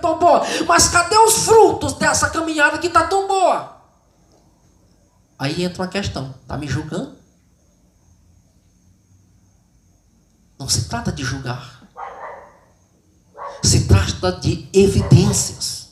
tão boa. Mas cadê os frutos dessa caminhada que está tão boa? Aí entra uma questão. Está me julgando? Não se trata de julgar. Se trata de evidências.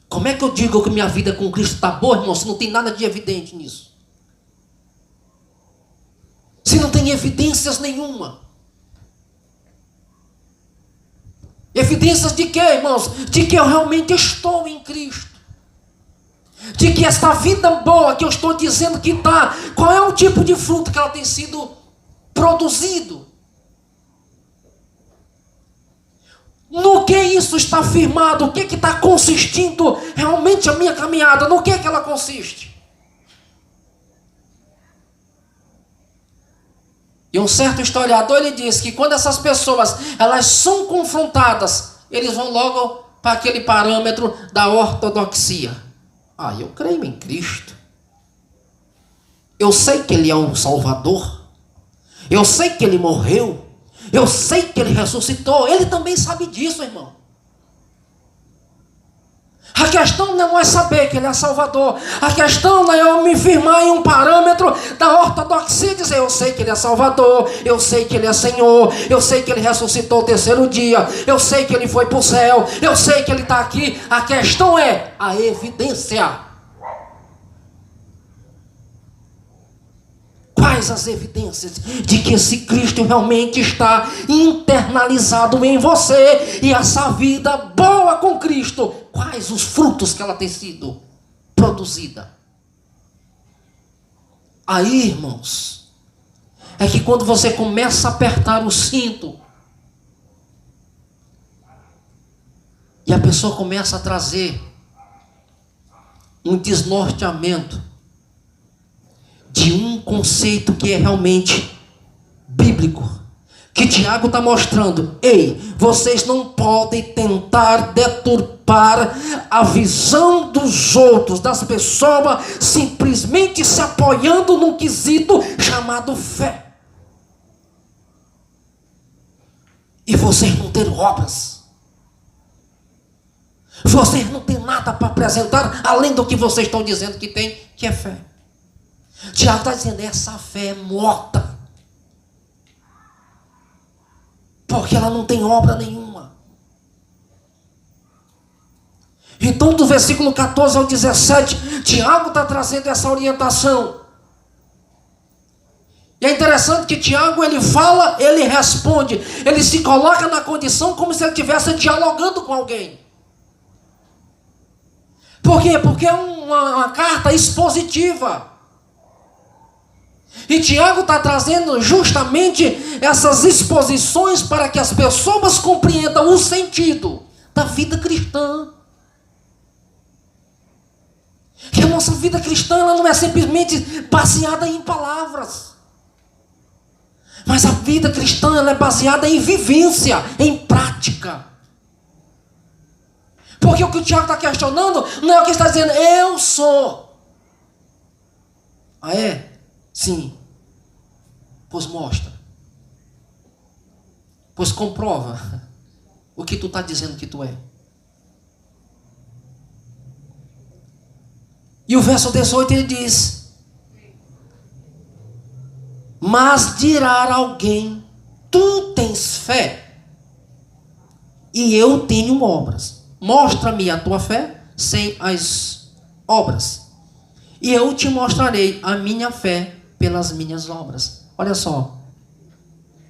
Como é que eu digo que minha vida com Cristo está boa, irmão, se não tem nada de evidente nisso? Se não tem evidências nenhuma. Evidências de quê, irmãos? De que eu realmente estou em Cristo. De que esta vida boa que eu estou dizendo que está, qual é o tipo de fruto que ela tem sido produzido? No que isso está firmado? O que está consistindo realmente a minha caminhada? No que ela consiste? E um certo historiador, ele diz que quando essas pessoas elas são confrontadas, eles vão logo para aquele parâmetro da ortodoxia. Eu creio em Cristo. Eu sei que Ele é o Salvador. Eu sei que Ele morreu. Eu sei que Ele ressuscitou. Ele também sabe disso, irmão. A questão não é saber que Ele é Salvador. A questão não é eu me firmar em um parâmetro da ortodoxia e dizer: eu sei que Ele é Salvador, eu sei que Ele é Senhor, eu sei que Ele ressuscitou o terceiro dia, eu sei que Ele foi para o céu, eu sei que Ele está aqui. A questão é a evidência. Quais as evidências de que esse Cristo realmente está internalizado em você e essa vida boa com Cristo? Quais os frutos que ela tem sido produzida? Aí, irmãos, é que quando você começa a apertar o cinto e a pessoa começa a trazer um desnorteamento de um conceito que é realmente bíblico, que Tiago está mostrando: ei, vocês não podem tentar deturpar a visão dos outros, das pessoas, simplesmente se apoiando num quesito chamado fé. E vocês não têm obras. Vocês não têm nada para apresentar além do que vocês estão dizendo que tem, que é fé. Tiago está dizendo: essa fé é morta, porque ela não tem obra nenhuma. Então, do versículo 14 ao 17, Tiago está trazendo essa orientação. E é interessante que Tiago, ele fala, ele responde, ele se coloca na condição como se ele estivesse dialogando com alguém. Por quê? Porque é uma carta expositiva. E Tiago está trazendo justamente essas exposições para que as pessoas compreendam o sentido da vida cristã. Que a nossa vida cristã, ela não é simplesmente baseada em palavras. Mas a vida cristã, ela é baseada em vivência, em prática. Porque o que o Tiago está questionando não é o que está dizendo: eu sou. É? Sim. Pois mostra. Pois comprova o que tu está dizendo que tu é. E o verso 18 ele diz: mas dirá alguém: tu tens fé e eu tenho obras. Mostra-me a tua fé sem as obras, e eu te mostrarei a minha fé pelas minhas obras. Olha só,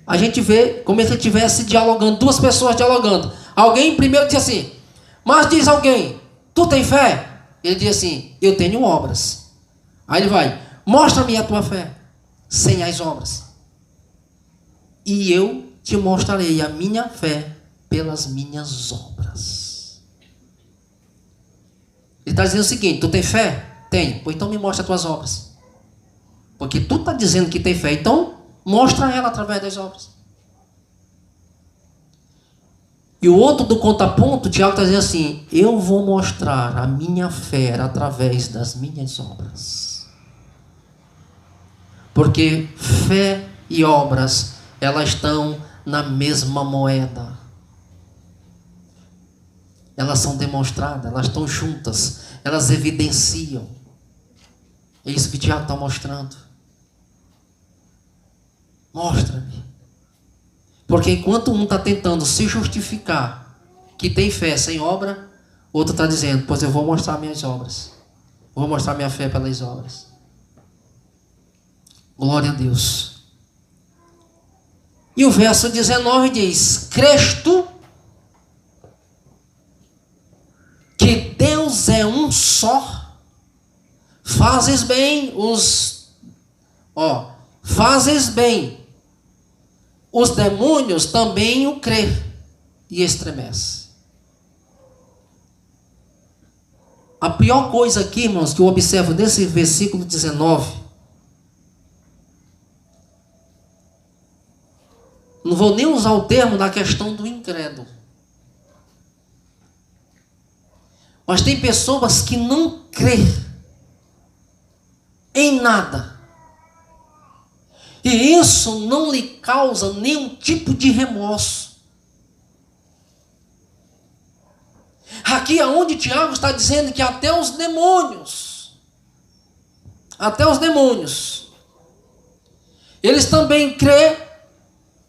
a gente vê como se estivesse dialogando, duas pessoas dialogando. Alguém primeiro diz assim: mas diz alguém: tu tem fé? Ele diz assim: eu tenho obras. Aí ele vai: mostra-me a tua fé sem as obras, e eu te mostrarei a minha fé pelas minhas obras. Ele está dizendo o seguinte: tu tem fé? Tenho. Pois então me mostra as tuas obras. Porque tu está dizendo que tem fé, então mostra ela através das obras. E o outro do contraponto, Tiago está dizendo assim: eu vou mostrar a minha fé através das minhas obras. Porque fé e obras, elas estão na mesma moeda. elas são demonstradas, elas estão juntas, elas evidenciam. É isso que Tiago está mostrando. Mostra-me. Porque enquanto um está tentando se justificar que tem fé sem obra, outro está dizendo, pois eu vou mostrar minhas obras. Vou mostrar minha fé pelas obras. Glória a Deus. E o verso 19 diz, crês tu que Deus é um só? Fazes bem fazes bem. Os demônios também o crê e estremece. A pior coisa aqui, irmãos, que eu observo nesse versículo 19, não vou nem usar o termo da questão do incrédulo, mas tem pessoas que não crêem em nada. E isso não lhe causa nenhum tipo de remorso. Aqui é onde Tiago está dizendo que até os demônios, eles também crêem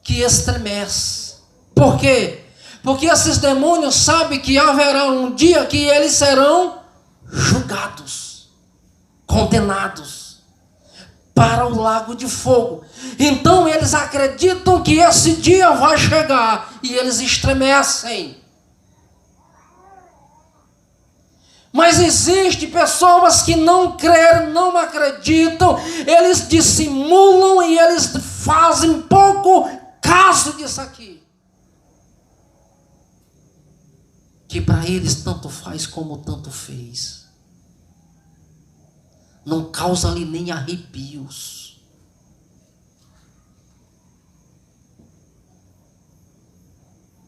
que estremece. Por quê? Porque esses demônios sabem que haverá um dia que eles serão julgados, condenados para o lago de fogo. Então eles acreditam que esse dia vai chegar e eles estremecem. Mas existem pessoas que não creem, não acreditam, eles dissimulam e eles fazem pouco caso disso aqui. Que para eles tanto faz como tanto fez. Não causa ali nem arrepios.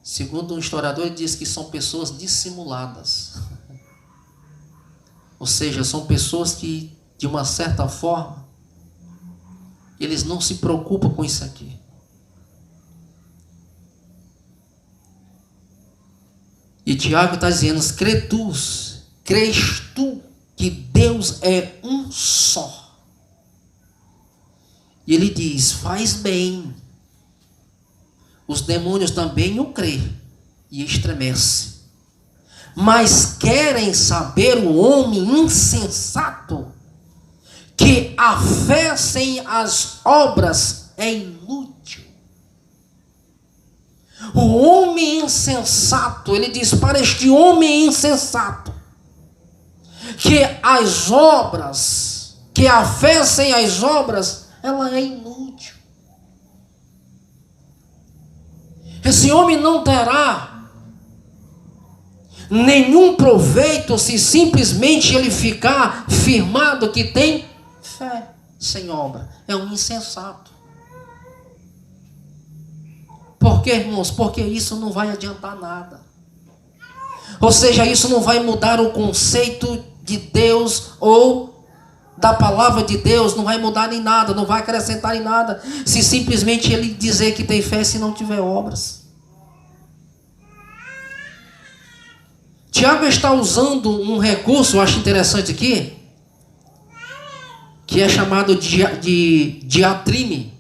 Segundo um historiador, ele diz que são pessoas dissimuladas. Ou seja, são pessoas que, de uma certa forma, eles não se preocupam com isso aqui. E Tiago está dizendo, crês tu que Deus é um só. E ele diz, faz bem. Os demônios também o crêem e estremecem. Mas querem saber o homem insensato, que a fé sem as obras é inútil. O homem insensato, ele diz para este homem insensato, que as obras, que a fé sem as obras, ela é inútil. Esse homem não terá nenhum proveito se simplesmente ele ficar firmado que tem fé sem obra. É um insensato. Por quê, irmãos? Porque isso não vai adiantar nada. Ou seja, isso não vai mudar o conceito de Deus ou da palavra de Deus, não vai mudar em nada, não vai acrescentar em nada, se simplesmente ele dizer que tem fé se não tiver obras. Tiago está usando um recurso, eu acho interessante aqui, que é chamado de diatrime.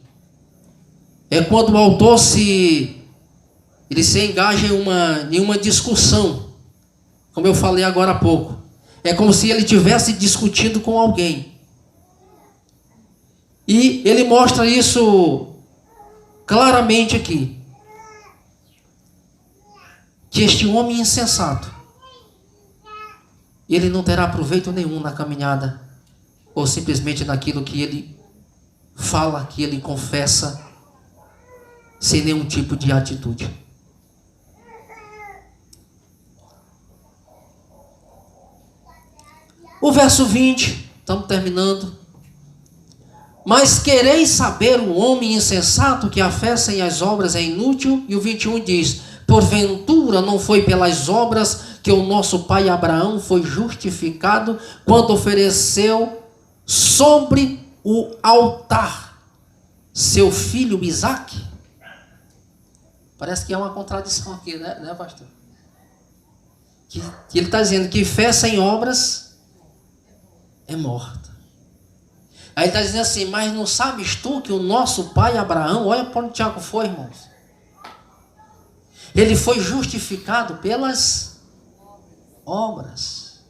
É quando o autor ele se engaja em uma discussão, como eu falei agora há pouco. É como se ele estivesse discutindo com alguém. E ele mostra isso claramente aqui. Que este homem insensato, ele não terá proveito nenhum na caminhada, ou simplesmente naquilo que ele fala, que ele confessa, sem nenhum tipo de atitude. O verso 20, estamos terminando. Mas quereis saber o homem insensato, que a fé sem as obras é inútil? E o 21 diz, porventura não foi pelas obras que o nosso pai Abraão foi justificado, quando ofereceu sobre o altar seu filho Isaque? Parece que é uma contradição aqui, né, pastor? que ele está dizendo que fé sem obras é morta. Aí ele está dizendo assim, mas não sabes tu que o nosso pai Abraão, olha para onde Tiago foi, irmãos. Ele foi justificado pelas obras.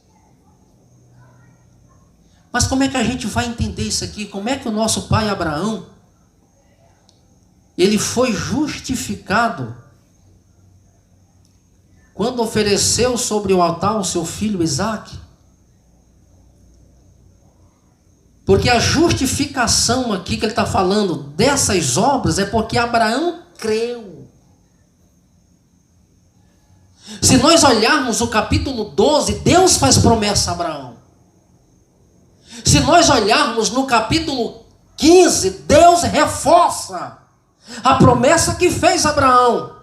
Mas como é que a gente vai entender isso aqui? Como é que o nosso pai Abraão, ele foi justificado quando ofereceu sobre o altar o seu filho Isaque? Porque a justificação aqui que ele está falando dessas obras é porque Abraão creu. Se nós olharmos o capítulo 12, Deus faz promessa a Abraão. Se nós olharmos no capítulo 15, Deus reforça a promessa que fez a Abraão.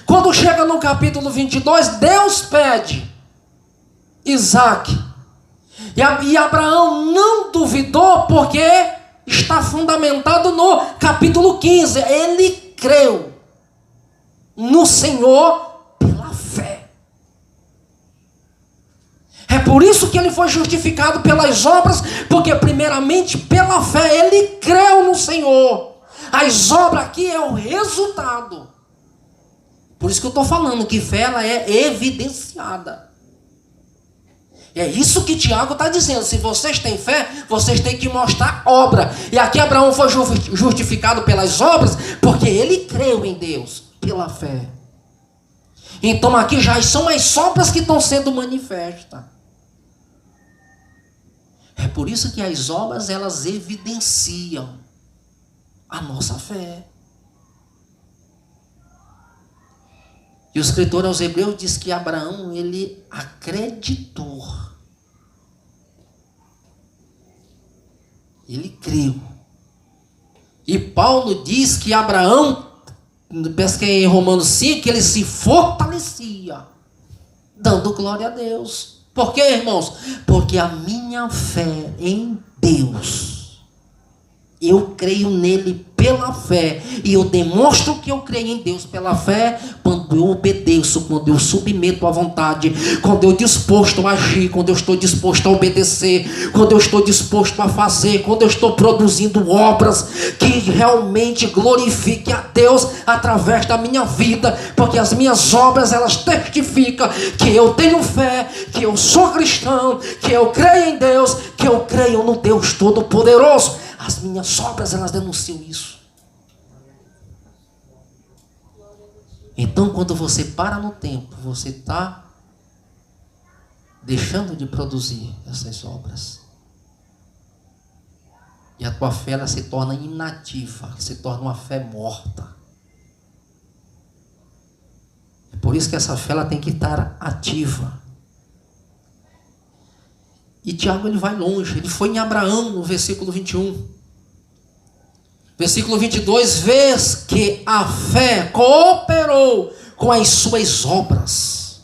Quando chega no capítulo 22, Deus pede Isaque. E Abraão não duvidou, porque está fundamentado no capítulo 15. Ele creu no Senhor pela fé. É por isso que ele foi justificado pelas obras, porque primeiramente pela fé ele creu no Senhor. As obras aqui é o resultado. Por isso que eu estou falando que fé ela é evidenciada. É isso que Tiago está dizendo. Se vocês têm fé, vocês têm que mostrar obra. E aqui Abraão foi justificado pelas obras, porque ele creu em Deus, pela fé. Então aqui já são as obras que estão sendo manifestas. É por isso que as obras, elas evidenciam a nossa fé. E o escritor aos Hebreus diz que Abraão, ele acreditou. Ele creu. E Paulo diz que Abraão, parece que é em Romanos 5, ele se fortalecia, dando glória a Deus. Por quê, irmãos? Porque a minha fé em Deus, eu creio nele pela fé, e eu demonstro que eu creio em Deus pela fé quando eu obedeço, quando eu submeto à vontade, quando eu disposto a agir, quando eu estou disposto a obedecer, quando eu estou disposto a fazer, quando eu estou produzindo obras que realmente glorifiquem a Deus através da minha vida, porque as minhas obras, elas testificam que eu tenho fé, que eu sou cristão, que eu creio em Deus, que eu creio no Deus Todo-Poderoso. As minhas obras, elas denunciam isso. Então, quando você para no tempo, você está deixando de produzir essas obras. E a tua fé, ela se torna inativa, se torna uma fé morta. É por isso que essa fé, ela tem que estar ativa. E Tiago, ele vai longe. Ele foi em Abraão, no versículo 21. Versículo 22, vês que a fé cooperou com as suas obras,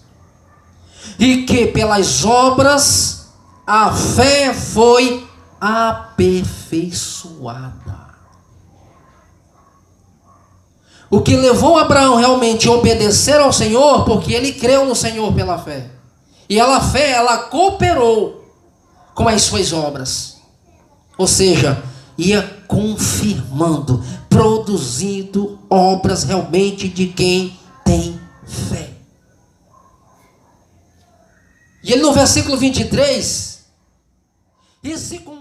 e que pelas obras a fé foi aperfeiçoada. O que levou Abraão realmente a obedecer ao Senhor, porque ele creu no Senhor pela fé. E a fé, ela cooperou com as suas obras. Ou seja, ia confirmando, produzindo obras realmente de quem tem fé. E ele no versículo 23, e se com